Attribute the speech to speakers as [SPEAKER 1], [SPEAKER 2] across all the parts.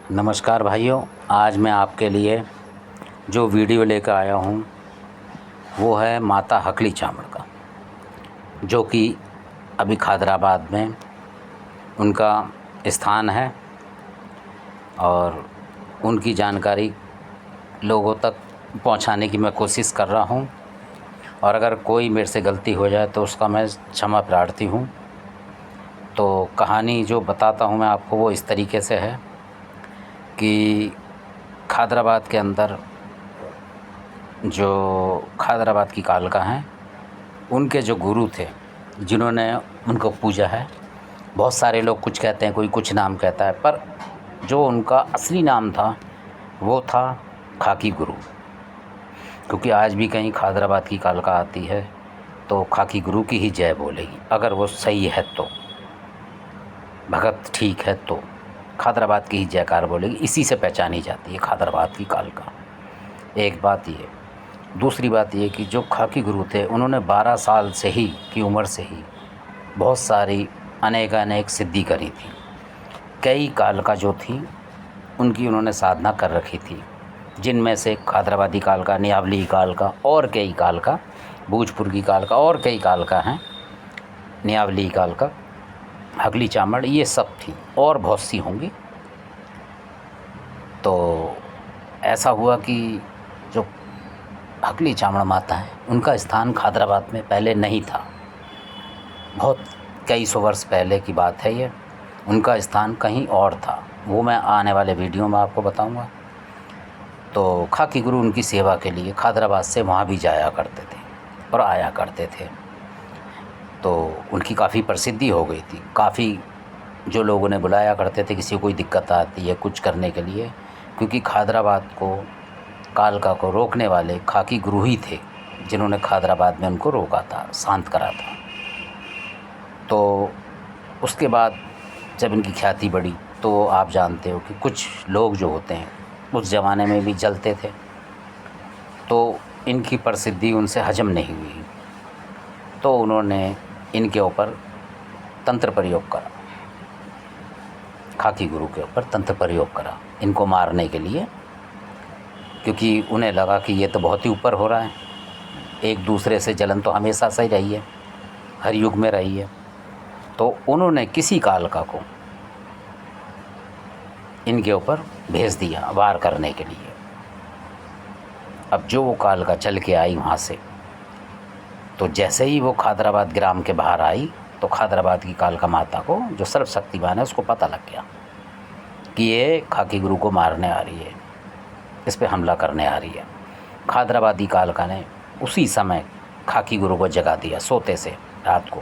[SPEAKER 1] नमस्कार भाइयों। आज मैं आपके लिए जो वीडियो लेकर आया हूँ वो है माता हकली चामड़ का, जो कि अभी खैदराबाद में उनका स्थान है और उनकी जानकारी लोगों तक पहुंचाने की मैं कोशिश कर रहा हूं। और अगर कोई मेरे से गलती हो जाए तो उसका मैं क्षमा प्रार्थी हूं। तो कहानी जो बताता हूं मैं आपको वो इस तरीके से है कि खैदराबाद के अंदर जो खैदराबाद की कालका हैं, उनके जो गुरु थे जिन्होंने उनको पूजा है। बहुत सारे लोग कुछ कहते हैं, कोई कुछ नाम कहता है, पर जो उनका असली नाम था वो था खाकी गुरु। क्योंकि आज भी कहीं खैदराबाद की कालका आती है तो खाकी गुरु की ही जय बोलेगी। अगर वो सही है तो, भगत ठीक है तो खैदराबाद की ही जयकार बोलेगी। इसी से पहचानी जाती है खैदराबाद की कालका। एक बात ये। दूसरी बात ये कि जो खाकी गुरु थे उन्होंने 12 साल से ही की उम्र से ही बहुत सारी अनेक सिद्धि करी थी। कई कालका जो थी उनकी उन्होंने साधना कर रखी थी, जिनमें से खैदराबादी कालका, नियावली कालका और कई कालका, भोजपुर की कालका और कई कालका हैं, नियावली कालका, हकली चामड़, ये सब थी और बहुत सी होंगी। तो ऐसा हुआ कि जो हकली चामड़ माता है उनका स्थान खैदराबाद में पहले नहीं था। बहुत कई सौ वर्ष पहले की बात है ये। उनका स्थान कहीं और था, वो मैं आने वाले वीडियो में आपको बताऊंगा। तो खाकी गुरु उनकी सेवा के लिए खैदराबाद से वहाँ भी जाया करते थे और आया करते थे। तो उनकी काफ़ी प्रसिद्धि हो गई थी। काफ़ी जो लोगों ने बुलाया करते थे, किसी को कोई दिक्कत आती है कुछ करने के लिए, क्योंकि खैदराबाद को, कालका को रोकने वाले खाकी गुरु ही थे जिन्होंने खैदराबाद में उनको रोका था, शांत करा था। तो उसके बाद जब इनकी ख्याति बढ़ी तो आप जानते हो कि कुछ लोग जो होते हैं उस ज़माने में भी जलते थे, तो इनकी प्रसिद्धि उनसे हजम नहीं हुई। तो उन्होंने इनके ऊपर तंत्र प्रयोग करा, खाकी गुरु के ऊपर तंत्र प्रयोग करा इनको मारने के लिए, क्योंकि उन्हें लगा कि ये तो बहुत ही ऊपर हो रहा है। एक दूसरे से जलन तो हमेशा से ही रही है, हर युग में रही है। तो उन्होंने किसी कालका को इनके ऊपर भेज दिया वार करने के लिए। अब जो वो कालका चल के आई वहाँ से, तो जैसे ही वो खैदराबाद ग्राम के बाहर आई तो खैदराबाद की कालका माता को, जो सर्वशक्तिमान है, उसको पता लग गया कि ये खाकी गुरु को मारने आ रही है, इस पे हमला करने आ रही है। खैदराबादी कालका ने उसी समय खाकी गुरु को जगा दिया सोते से। रात को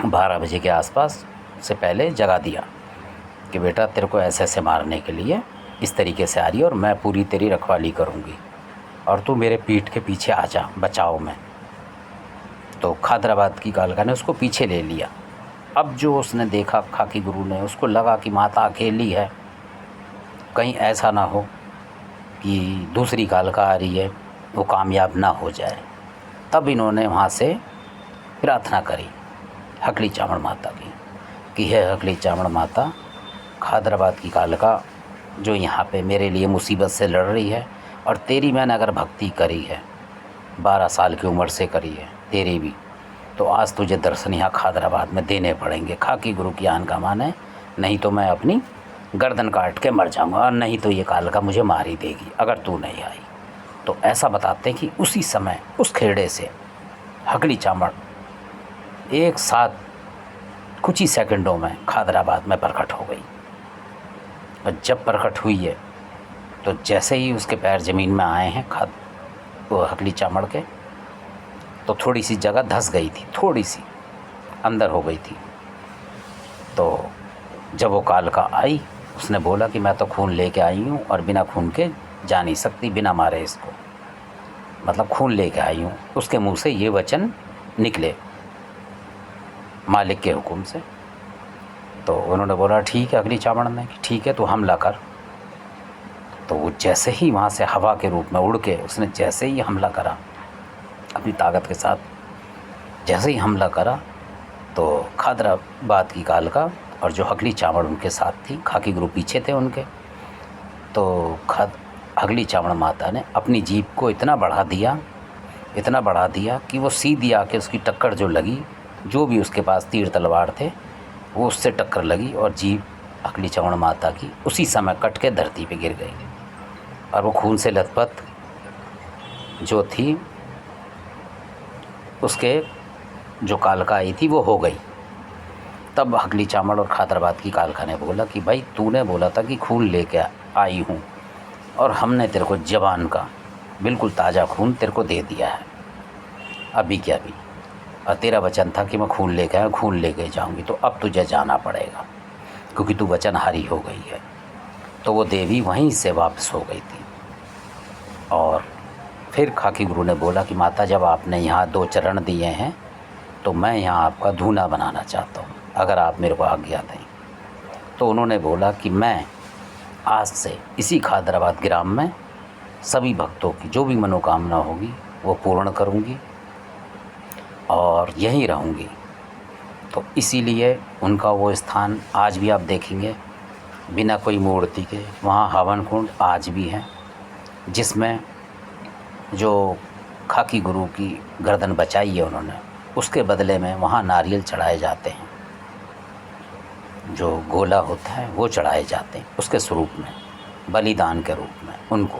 [SPEAKER 1] 12 बजे के आसपास से पहले जगा दिया कि बेटा तेरे को ऐसे ऐसे मारने के लिए इस तरीके से आ रही है और मैं पूरी तेरी रखवाली करूँगी और तू मेरे पीठ के पीछे आ जा, बचाओ में। तो खैदराबाद की कालका ने उसको पीछे ले लिया। अब जो उसने देखा खाकी गुरु ने, उसको लगा कि माता अकेली है, कहीं ऐसा ना हो कि दूसरी कालका आ रही है वो कामयाब ना हो जाए। तब इन्होंने वहाँ से प्रार्थना करी हकली चामड़ माता की कि हे हकली चामड़ माता, खैदराबाद की कालका जो यहाँ पे मेरे लिए मुसीबत से लड़ रही है, और तेरी मैंने अगर भक्ति करी है, 12 साल की उम्र से करी है तेरी भी, तो आज तुझे दर्शन यहाँ खैदराबाद में देने पड़ेंगे। खाकी गुरु की आन का मान है, नहीं तो मैं अपनी गर्दन काट के मर जाऊँगा, और नहीं तो ये कालका मुझे मार ही देगी अगर तू नहीं आई। तो ऐसा बताते हैं कि उसी समय उस खेड़े से हकली चामड़ एक साथ कुछ ही सेकंडों में खैदराबाद में प्रकट हो गई। और जब प्रकट हुई है तो जैसे ही उसके पैर ज़मीन में आए हैं वो हकली चामड़ के, तो थोड़ी सी जगह धंस गई थी, थोड़ी सी अंदर हो गई थी। तो जब वो कालका आई, उसने बोला कि मैं तो खून लेके आई हूँ और बिना खून के जा नहीं सकती, बिना मारे इसको, मतलब खून लेके आई हूँ। उसके मुंह से ये वचन निकले मालिक के हुक्म से। तो उन्होंने बोला ठीक है, हकली चामड़ ने, ठीक है तू हमला कर। तो वो जैसे ही वहाँ से हवा के रूप में उड़ के उसने जैसे ही हमला करा अपनी ताकत के साथ, जैसे ही हमला करा तो खैदराबाद की कालका और जो हकली चावड़ उनके साथ थी, खाकी गुरु पीछे थे उनके। तो हकली चावड़ माता ने अपनी जीभ को इतना बढ़ा दिया कि वो सीधी आके उसकी टक्कर जो लगी, जो भी उसके पास तीर तलवार थे वो उससे टक्कर लगी और जीभ हकली चावड़ माता की उसी समय कट के धरती पे गिर गई और वो खून से लथपथ जो थी उसके जो कालका आई थी वो हो गई। तब हकली चावड़ और खादराबाद की कालका ने बोला कि भाई तूने बोला था कि खून लेके आई हूँ और हमने तेरे को जवान का बिल्कुल ताज़ा खून तेरे को दे दिया है अभी क्या भी, और तेरा वचन था कि मैं खून लेके आया, खून लेके जाऊँगी, तो अब तुझे जाना पड़ेगा क्योंकि तू वचनहारी हो गई है। तो वो देवी वहीं से वापस हो गई थी। और फिर खाकी गुरु ने बोला कि माता जब आपने यहाँ 2 चरण दिए हैं तो मैं यहाँ आपका धूना बनाना चाहता हूँ, अगर आप मेरे को आज्ञा दें। तो उन्होंने बोला कि मैं आज से इसी खादराबाद ग्राम में सभी भक्तों की जो भी मनोकामना होगी वो पूर्ण करूँगी और यहीं रहूँगी। तो इसीलिए उनका वो स्थान आज भी आप देखेंगे बिना कोई मूर्ति के, वहाँ हवन कुंड आज भी है जिसमें जो खाकी गुरु की गर्दन बचाई है उन्होंने, उसके बदले में वहाँ नारियल चढ़ाए जाते हैं, जो गोला होता है वो चढ़ाए जाते हैं उसके स्वरूप में, बलिदान के रूप में उनको,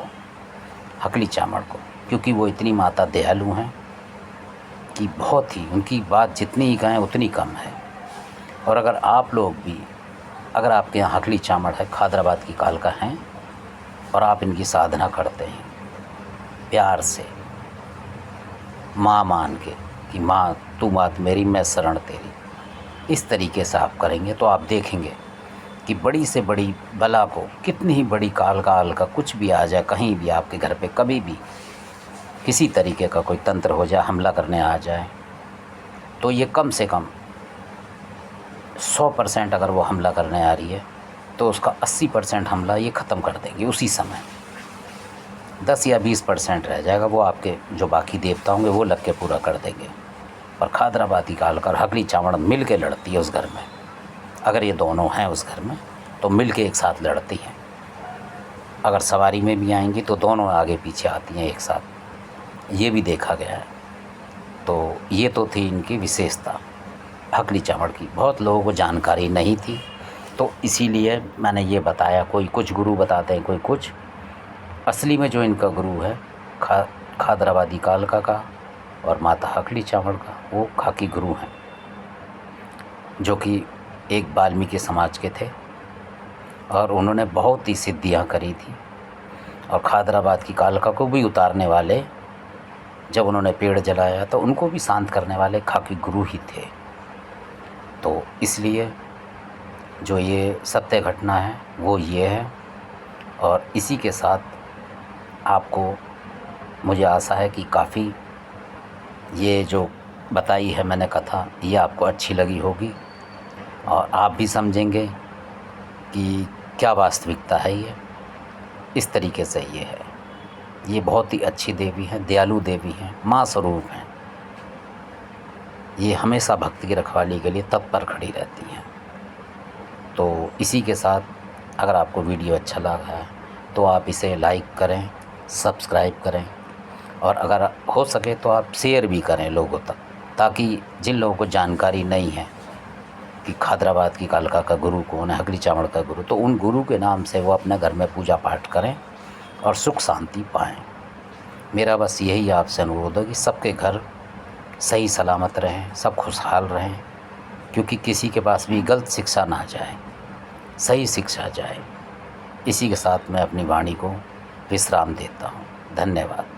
[SPEAKER 1] हकली चावड़ को, क्योंकि वो इतनी माता दयालु हैं कि बहुत ही उनकी बात जितनी ही कहें उतनी कम है। और अगर आप लोग भी, अगर आपके यहाँ हकली चावड़ है, खादराबाद की कालका हैं और आप इनकी साधना करते हैं प्यार से, माँ मान के कि माँ तू मात मेरी मैं शरण तेरी, इस तरीके से आप करेंगे तो आप देखेंगे कि बड़ी से बड़ी बला को, कितनी ही बड़ी काल का कुछ भी आ जाए, कहीं भी आपके घर पे कभी भी किसी तरीके का कोई तंत्र हो जाए, हमला करने आ जाए, तो ये कम से कम 100% अगर वो हमला करने आ रही है तो उसका 80% हमला ये ख़त्म कर देंगे उसी समय। 10 या 20% रह जाएगा, वो आपके जो बाकी देवता होंगे वो लग के पूरा कर देंगे। और खादराबादी कालका और हकली चावड़ मिल के लड़ती है उस घर में। अगर ये दोनों हैं उस घर में तो मिल के एक साथ लड़ती हैं। अगर सवारी में भी आएंगी तो दोनों आगे पीछे आती हैं एक साथ, ये भी देखा गया है। तो ये तो थी इनकी विशेषता हकली चावड़ की, बहुत लोगों को जानकारी नहीं थी, तो इसीलिए मैंने ये बताया। कोई कुछ गुरु बताते हैं, कोई कुछ। असली में जो इनका गुरु है खादराबादी कालका का और माता हकली चावड़ का, वो खाकी गुरु हैं जो कि एक वाल्मीकि समाज के थे और उन्होंने बहुत ही सिद्धियां करी थी। और खादराबाद की कालका को भी उतारने वाले, जब उन्होंने पेड़ जलाया तो उनको भी शांत करने वाले खाकी गुरु ही थे। तो इसलिए जो ये सत्य घटना है वो ये है। और इसी के साथ आपको, मुझे आशा है कि काफ़ी ये जो बताई है मैंने कथा, ये आपको अच्छी लगी होगी और आप भी समझेंगे कि क्या वास्तविकता है। ये इस तरीके से ये है। ये बहुत ही अच्छी देवी हैं, दयालु देवी हैं, माँ स्वरूप हैं। ये हमेशा भक्ति की रखवाली के लिए तत्पर खड़ी रहती हैं। तो इसी के साथ अगर आपको वीडियो अच्छा लगा है तो आप इसे लाइक करें, सब्सक्राइब करें और अगर हो सके तो आप शेयर भी करें लोगों तक, ताकि जिन लोगों को जानकारी नहीं है कि खादराबाद की कालका का गुरु कौन है, हकली चावड़ का गुरु, तो उन गुरु के नाम से वो अपने घर में पूजा पाठ करें और सुख शांति पाएँ। मेरा बस यही आपसे अनुरोध है कि सबके घर सही सलामत रहें, सब खुशहाल रहें, क्योंकि किसी के पास भी गलत शिक्षा ना जाए, सही शिक्षा जाए। इसी के साथ मैं अपनी वाणी को विश्राम देता हूँ। धन्यवाद।